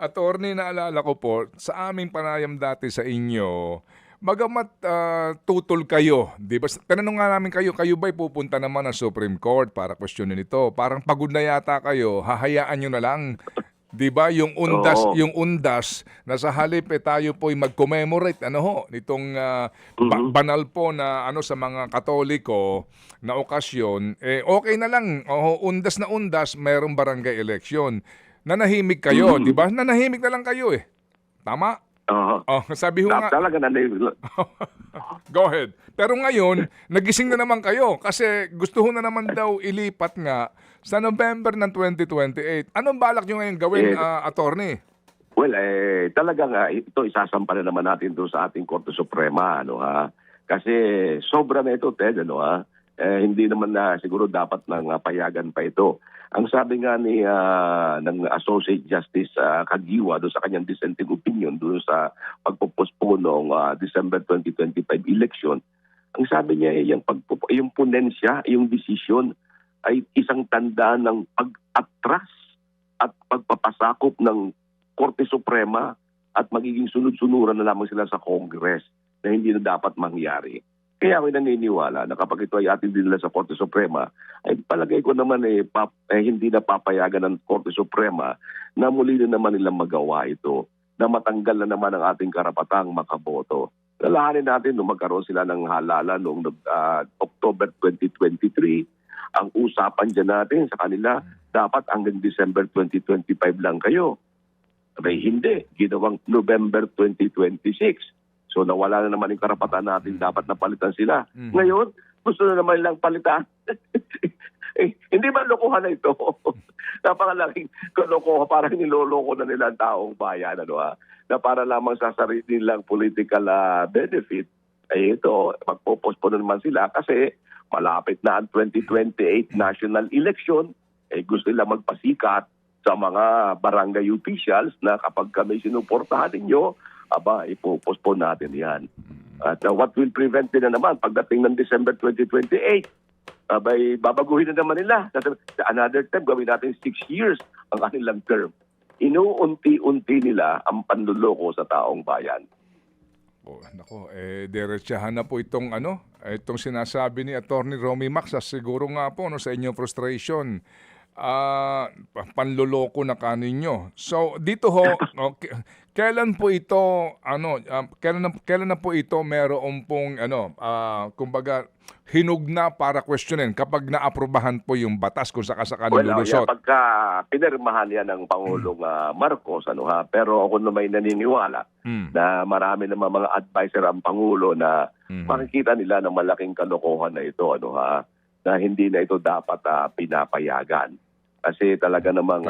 Attorney, naalala ko po, sa aming panayam dati sa inyo, bagamat tutol kayo, di ba? Tinanong nga namin kayo, kayo ba'y pupunta naman ng Supreme Court para questionin ito? Parang pagod na yata kayo, hahayaan nyo na lang. Di ba Oo. yung undas na sa halip tayo po'y mag-commemorate nitong Mhm. banal po na sa mga Katoliko na okasyon, okay na lang. Undas na undas, mayroong barangay election. Nanahimik kayo, di Mhm. ba? Nanahimik na lang kayo eh. Tama? Oo. Sabi ko nga, Talaga na go ahead. Pero ngayon, nagising na naman kayo kasi gusto ho na naman daw ilipat nga sa November ng 2028. Anong balak nyo ngayon gawin, eh, attorney? well, talaga nga ito isasampa na naman natin doon sa ating Korte Suprema, ano ha. Kasi sobra na ito, Ted, ano ha. Hindi naman na siguro dapat nang payagan pa ito. Ang sabi nga ni ng Associate Justice Kagiwa doon sa kanyang dissenting opinion doon sa pagpopostpone ng December 2025 election, ang sabi niya yung ponensya, yung decision ay isang tanda ng pag-atras at pagpapasakop ng Korte Suprema at magiging sunod-sunuran na lamang sila sa Congress na hindi na dapat mangyari. Kaya ako naniniwala na kapag ito ay atin din nila sa Korte Suprema, ay palagay ko naman hindi na papayagan ng Korte Suprema na muli na naman nilang magawa ito, na matanggal na naman ang ating karapatang makaboto. Lalahanin natin nung magkaroon sila ng halala noong October 2023, ang usapan dyan natin sa kanila, dapat hanggang December 2025 lang kayo. Abay, hindi. Ginawang November 2026. So nawala na naman yung karapatan natin, dapat napalitan sila. Ngayon, gusto na naman nilang palitan. Hindi ba lokohan na ito? Napakalaking kalokohan, parang niloloko na nila ang taong bayan, na para lamang sa sarili nilang political benefit. Ito, magpo-postpone naman sila kasi malapit na ang 2028 national election. Gusto nila magpasikat sa mga barangay officials na kapag kami sinuportahan ninyo, ipo-postpone natin yan. At what will prevent din na naman pagdating ng December 2028, babaguhin na naman nila. Sa another term, gawin natin 6 years ang kanilang term. Inuunti-unti nila ang panluloko sa taong bayan. Nako, diretsahan na po itong itong sinasabi ni Attorney Romy Max, siguro nga po sa inyong frustration. Panloloko na kaninyo. So dito ho, kailan po ito kailan na po ito meron pong kumbaga hinugna para questionin kapag naaprubahan po yung batas kung sakasakali lulusot? Pagka pinirmahan yan ng Pangulong Marcos, pero ako na may naniniwala na marami naman mga advisor ang Pangulo na makikita nila ng malaking kalokohan na ito, na hindi na ito dapat pinapayagan. Kasi talaga namang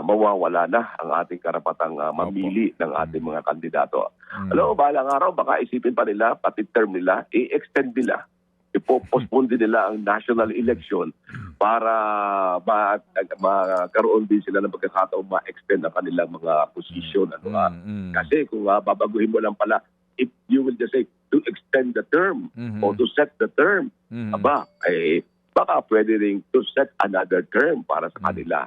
mawawala na ang ating karapatang mamili ng ating mga kandidato. Alam mo, balang araw, baka isipin pa nila, pati term nila, i-extend nila. Ipopostpone din nila ang national election para magkaroon din sila ng pagkakataon ma-extend ang kanilang mga posisyon. Kasi kung babaguhin mo lang pala, if you will just say to extend the term or to set the term, baka pwede rin to set another term para sa kanila.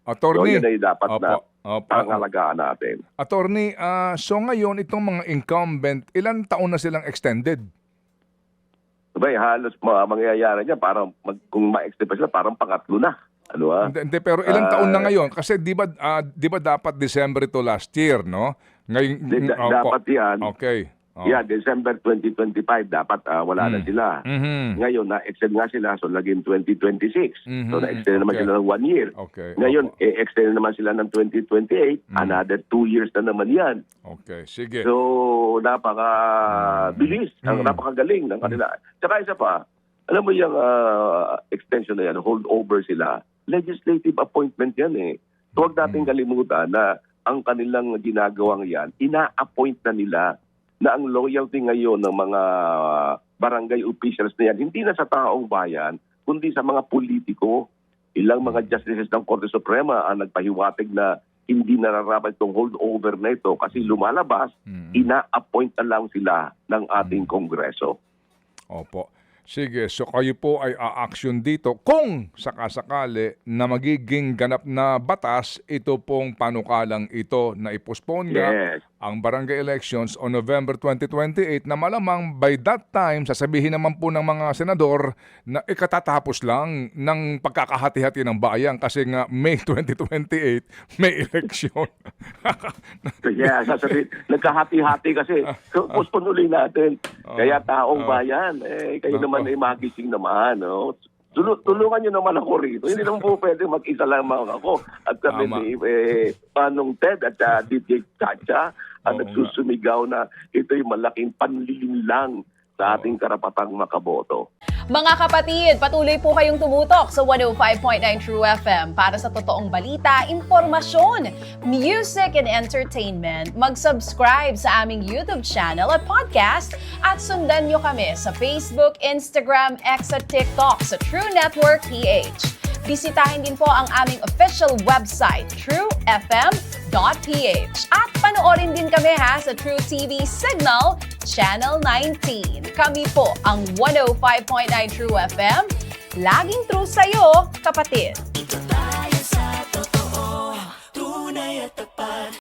Attorney, so yun ay dapat na pangalagaan natin. Attorney, so ngayon itong mga incumbent, ilang taon na silang extended? Halos mangyayari niya parang kung ma-extend pa sila, parang pangatlo na. Hindi, pero ilang taon na ngayon? Kasi di ba dapat December to last year, no? Ngayon, dapat yan. Okay. Yeah, December 2025 dapat wala na sila. Ngayon, na-extend nga sila, so naging 2026. So na-extend naman sila ng 1 year. Okay. Ngayon, extend naman sila ng 2028. Another 2 years na naman yan. Okay, sige. So, napaka-bilis, napakagaling ng kanila. Tsaka isa pa, alam mo yung extension na yan, hold over sila, legislative appointment yan eh. So, huwag natin kalimutan na ang kanilang ginagawang yan, ina-appoint na nila na ang loyalty ngayon ng mga barangay officials na yan, hindi na sa taong bayan, kundi sa mga politiko. Ilang mga justices ng Korte Suprema ang nagpahiwatig na hindi nararapat itong holdover na ito kasi lumalabas, ina-appoint na lang sila ng ating Kongreso. Opo. Sige, so kayo po ay a-action dito kung sakasakali na magiging ganap na batas ito pong panukalang ito na i-postpone nga Yes. ang barangay elections on November 2028 na malamang by that time sasabihin naman po ng mga senador na ikatatapos lang ng pagkakahati-hati ng bayan kasi nga May 2028 may election. Kaya sasabihin, nagkahati-hati kasi. So, postpone uli natin. Kaya taong bayan, kayo naman ay magising naman. No? Tulungan nyo naman ako rito. Hindi naman po pwede mag-isa lamang ako. At kami Tama. ni Manong Ted at DJ Chacha at Oo nagsusumigaw na ito'y malaking panlilinlang sa ating karapatang makaboto. Mga kapatid, patuloy po kayong tumutok sa 105.9 True FM para sa totoong balita, impormasyon, music and entertainment. Mag-subscribe sa aming YouTube channel at podcast at sundan nyo kami sa Facebook, Instagram, X at TikTok sa True Network PH. Bisitahin din po ang aming official website, truefm.ph. At panoorin din kami sa True TV Signal, Channel 19. Kami po ang 105.9 True FM. Laging true sa'yo, kapatid.